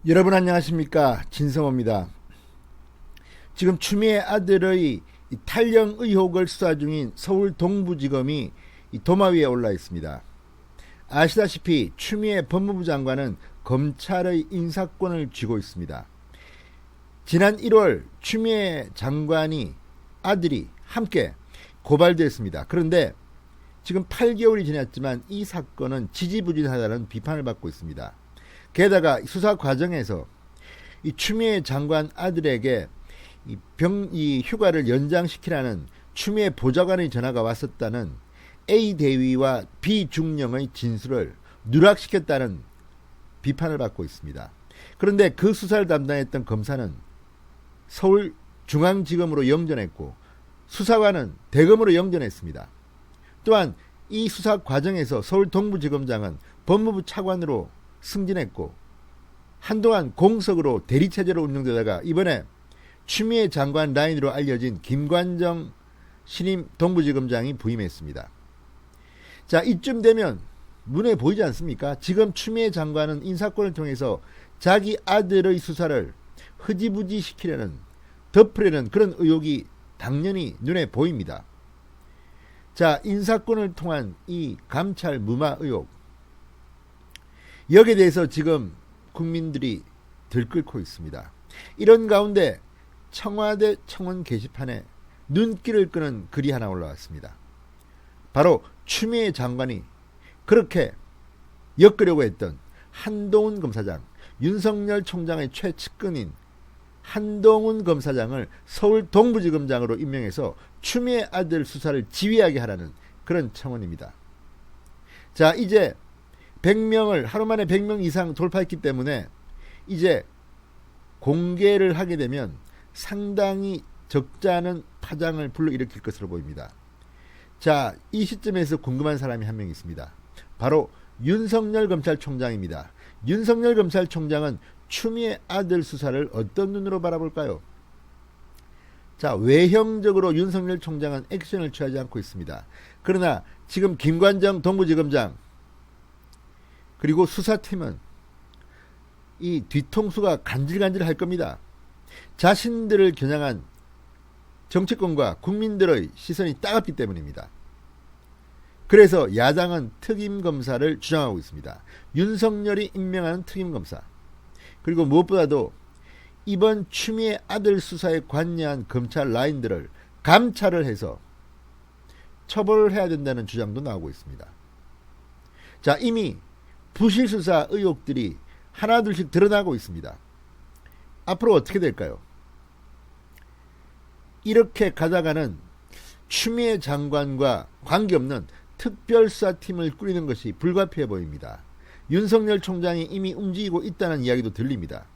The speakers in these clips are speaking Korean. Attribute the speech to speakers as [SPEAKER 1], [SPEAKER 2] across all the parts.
[SPEAKER 1] 여러분 안녕하십니까, 진성호입니다. 지금 추미애 아들의 탈영 의혹을 수사 중인 서울 동부지검이 도마 위에 올라 있습니다. 아시다시피 추미애 법무부 장관은 검찰의 인사권을 쥐고 있습니다. 지난 1월 추미애 장관이 아들이 함께 고발됐습니다. 그런데 지금 8개월이 지났지만 이 사건은 지지부진하다는 비판을 받고 있습니다. 게다가 수사 과정에서 이 추미애 장관 아들에게 이 휴가를 연장시키라는 추미애 보좌관의 전화가 왔었다는 A 대위와 B 중령의 진술을 누락시켰다는 비판을 받고 있습니다. 그런데 그 수사를 담당했던 검사는 서울중앙지검으로 영전했고 수사관은 대검으로 영전했습니다. 또한 이 수사 과정에서 서울 동부지검장은 법무부 차관으로 승진했고 한동안 공석으로 대리체제로 운영되다가 이번에 추미애 장관 라인으로 알려진 김관정 신임 동부지검장이 부임했습니다. 자, 이쯤 되면 눈에 보이지 않습니까? 지금 추미애 장관은 인사권을 통해서 자기 아들의 수사를 흐지부지 시키려는, 덮으려는 그런 의혹이 당연히 눈에 보입니다. 자, 인사권을 통한 이 감찰 무마 의혹, 여기에 대해서 지금 국민들이 들끓고 있습니다. 이런 가운데 청와대 청원 게시판에 눈길을 끄는 글이 하나 올라왔습니다. 바로 추미애 장관이 그렇게 엮으려고 했던 한동훈 검사장, 윤석열 총장의 최측근인 한동훈 검사장을 서울 동부지검장으로 임명해서 추미애 아들 수사를 지휘하게 하라는 그런 청원입니다. 자, 이제 100명을 하루 만에 100명 이상 돌파했기 때문에 이제 공개를 하게 되면 상당히 적지 않은 파장을 불러일으킬 것으로 보입니다. 자, 이 시점에서 궁금한 사람이 한 명 있습니다. 바로 윤석열 검찰총장입니다. 윤석열 검찰총장은 추미애 아들 수사를 어떤 눈으로 바라볼까요? 자, 외형적으로 윤석열 총장은 액션을 취하지 않고 있습니다. 그러나 지금 김관정 동부지검장 그리고 수사팀은 이 뒤통수가 간질간질할 겁니다. 자신들을 겨냥한 정치권과 국민들의 시선이 따갑기 때문입니다. 그래서 야당은 특임검사를 주장하고 있습니다. 윤석열이 임명하는 특임검사, 그리고 무엇보다도 이번 추미애 아들 수사에 관여한 검찰 라인들을 감찰을 해서 처벌을 해야 된다는 주장도 나오고 있습니다. 자, 이미 부실수사 의혹들이 하나둘씩 드러나고 있습니다. 앞으로 어떻게 될까요? 이렇게 가다가는 추미애 장관과 관계없는 특별수사팀을 꾸리는 것이 불가피해 보입니다. 윤석열 총장이 이미 움직이고 있다는 이야기도 들립니다.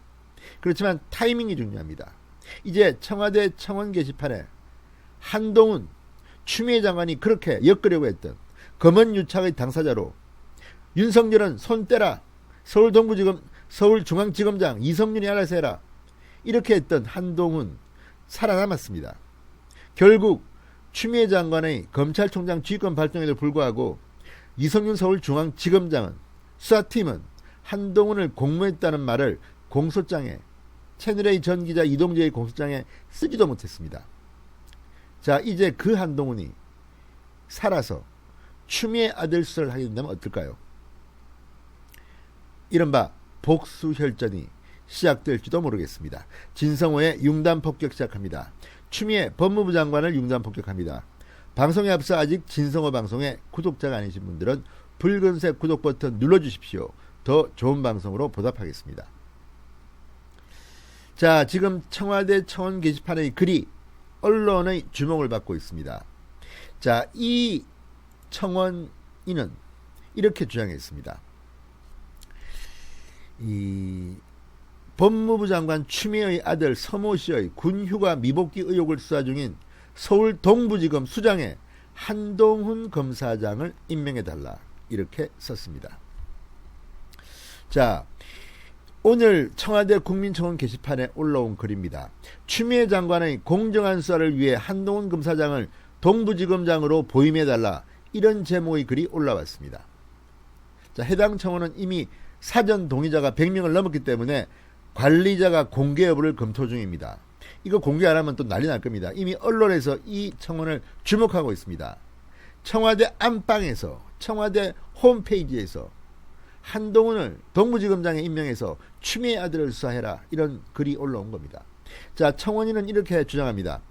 [SPEAKER 1] 그렇지만 타이밍이 중요합니다. 이제 청와대 청원 게시판에 한동훈, 추미애 장관이 그렇게 엮으려고 했던 검언유착의 당사자로 윤석열은 손 떼라, 서울중앙지검장 이성윤이 알아서 해라, 이렇게 했던 한동훈 살아남았습니다. 결국 추미애 장관의 검찰총장 지휘권 발동에도 불구하고 이성윤 서울중앙지검장은, 수사팀은 한동훈을 공모했다는 말을 공소장에, 채널A 전 기자 이동재의 공소장에 쓰지도 못했습니다. 자, 이제 그 한동훈이 살아서 추미애 아들 수사를 하게 된다면 어떨까요? 이른바 복수혈전이 시작될지도 모르겠습니다. 진성호의 융단폭격 시작합니다. 추미애 법무부 장관을 융단폭격합니다. 방송에 앞서 아직 진성호 방송에 구독자가 아니신 분들은 붉은색 구독 버튼 눌러주십시오. 더 좋은 방송으로 보답하겠습니다. 자, 지금 청와대 청원 게시판의 글이 언론의 주목을 받고 있습니다. 자, 이 청원인은 이렇게 주장했습니다. 이 법무부 장관 추미애의 아들 서모 씨의 군휴가 미복귀 의혹을 수사 중인 서울 동부지검 수장에 한동훈 검사장을 임명해달라, 이렇게 썼습니다. 자, 오늘 청와대 국민청원 게시판에 올라온 글입니다. 추미애 장관의 공정한 수사를 위해 한동훈 검사장을 동부지검장으로 보임해달라, 이런 제목의 글이 올라왔습니다. 자, 해당 청원은 이미 사전 동의자가 100명을 넘었기 때문에 관리자가 공개 여부를 검토 중입니다. 이거 공개 안 하면 또 난리 날 겁니다. 이미 언론에서 이 청원을 주목하고 있습니다. 청와대 안방에서, 청와대 홈페이지에서 한동훈을 동부지검장에 임명해서 추미애 아들을 수사해라, 이런 글이 올라온 겁니다. 자, 청원인은 이렇게 주장합니다.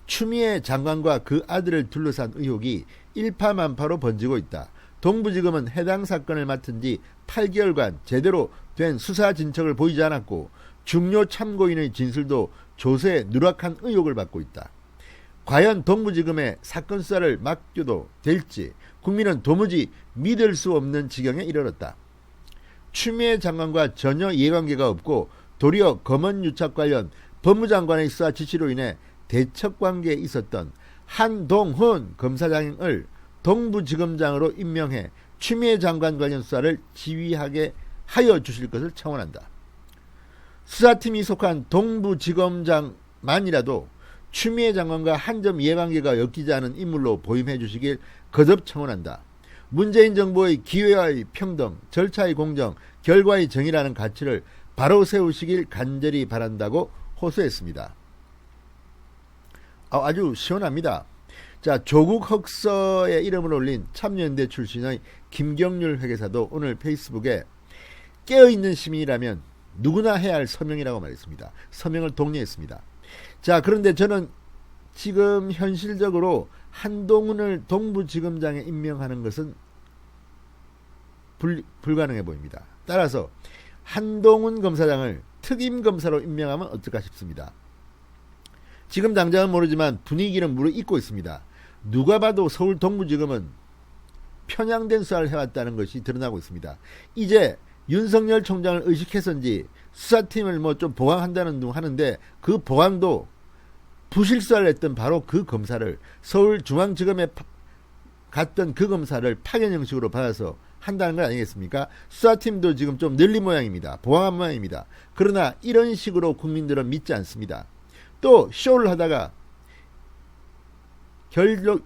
[SPEAKER 1] 추미애 장관과 그 아들을 둘러싼 의혹이 일파만파로 번지고 있다. 동부지검은 해당 사건을 맡은 지 8개월간 제대로 된 수사 진척을 보이지 않았고 중요 참고인의 진술도 조사에 누락한 의혹을 받고 있다. 과연 동부지검의 사건 수사를 맡겨도 될지 국민은 도무지 믿을 수 없는 지경에 이르렀다. 추미애 장관과 전혀 이해관계가 없고 도리어 검언유착 관련 법무장관의 수사 지시로 인해 대척관계에 있었던 한동훈 검사장을 동부지검장으로 임명해 추미애 장관 관련 수사를 지휘하게 하여 주실 것을 청원한다. 수사팀이 속한 동부지검장만이라도 추미애 장관과 한 점 이해관계가 엮이지 않은 인물로 보임해 주시길 거듭 청원한다. 문재인 정부의 기회와의 평등, 절차의 공정, 결과의 정의라는 가치를 바로 세우시길 간절히 바란다고 호소했습니다. 아주 시원합니다. 자, 조국 흑서에 이름을 올린 참여연대 출신의 김경률 회계사도 오늘 페이스북에 깨어있는 시민이라면 누구나 해야 할 서명이라고 말했습니다. 서명을 독려했습니다. 자, 그런데 저는 지금 현실적으로 한동훈을 동부지검장에 임명하는 것은 불가능해 보입니다. 따라서 한동훈 검사장을 특임검사로 임명하면 어떨까 싶습니다. 지금 당장은 모르지만 분위기는 무르익고 있습니다. 누가 봐도 서울 동부지검은 편향된 수사를 해왔다는 것이 드러나고 있습니다. 이제 윤석열 총장을 의식해서인지 수사팀을 뭐 좀 보강한다는 둥 하는데 그 보강도 부실수사를 했던 바로 그 검사를, 서울중앙지검에 갔던 그 검사를 파견 형식으로 받아서 한다는 건 아니겠습니까? 수사팀도 지금 좀 늘린 모양입니다. 보강한 모양입니다. 그러나 이런 식으로 국민들은 믿지 않습니다. 또 쇼를 하다가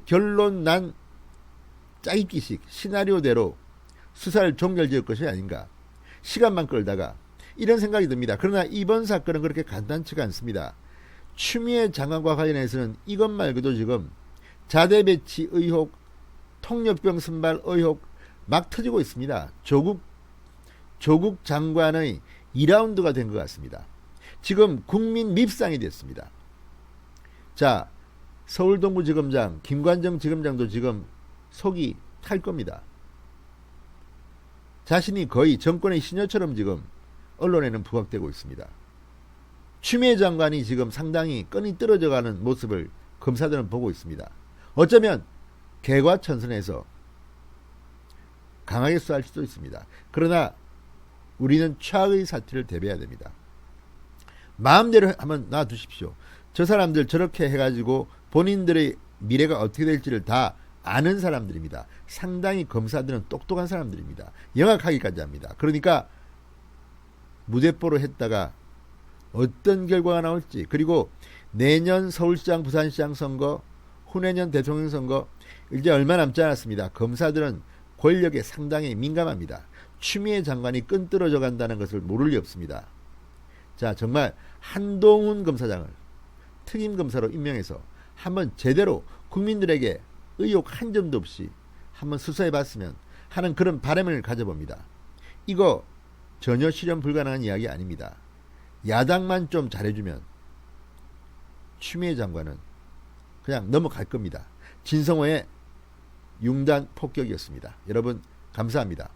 [SPEAKER 1] 결론 난 짜깁기식 시나리오대로 수사를 종결지을 것이 아닌가, 시간만 끌다가, 이런 생각이 듭니다. 그러나 이번 사건은 그렇게 간단치가 않습니다. 추미애 장관과 관련해서는 이것 말고도 지금 자대 배치 의혹, 통역병 선발 의혹 막 터지고 있습니다. 조국 장관의 2라운드가 된 것 같습니다. 지금 국민 밉상이 됐습니다. 자, 서울 동부지검장 김관정 지검장도 지금 속이 탈 겁니다. 자신이 거의 정권의 시녀처럼 지금 언론에는 부각되고 있습니다. 추미애 장관이 지금 상당히 끈이 떨어져가는 모습을 검사들은 보고 있습니다. 어쩌면 개과천선해서 강하게 수사할 수도 있습니다. 그러나 우리는 최악의 사태를 대비해야 됩니다. 마음대로 한번 놔두십시오. 저 사람들 저렇게 해가지고 본인들의 미래가 어떻게 될지를 다 아는 사람들입니다. 상당히 검사들은 똑똑한 사람들입니다. 영악하기까지 합니다. 그러니까 무대뽀로 했다가 어떤 결과가 나올지, 그리고 내년 서울시장, 부산시장 선거, 후내년 대통령 선거 이제 얼마 남지 않았습니다. 검사들은 권력에 상당히 민감합니다. 추미애 장관이 끈떨어져 간다는 것을 모를 리 없습니다. 자, 정말 한동훈 검사장을 특임검사로 임명해서 한번 제대로 국민들에게 의혹 한 점도 없이 한번 수사해봤으면 하는 그런 바람을 가져봅니다. 이거 전혀 실현 불가능한 이야기 아닙니다. 야당만 좀 잘해주면 추미애 장관은 그냥 넘어갈 겁니다. 진성호의 융단 폭격이었습니다. 여러분 감사합니다.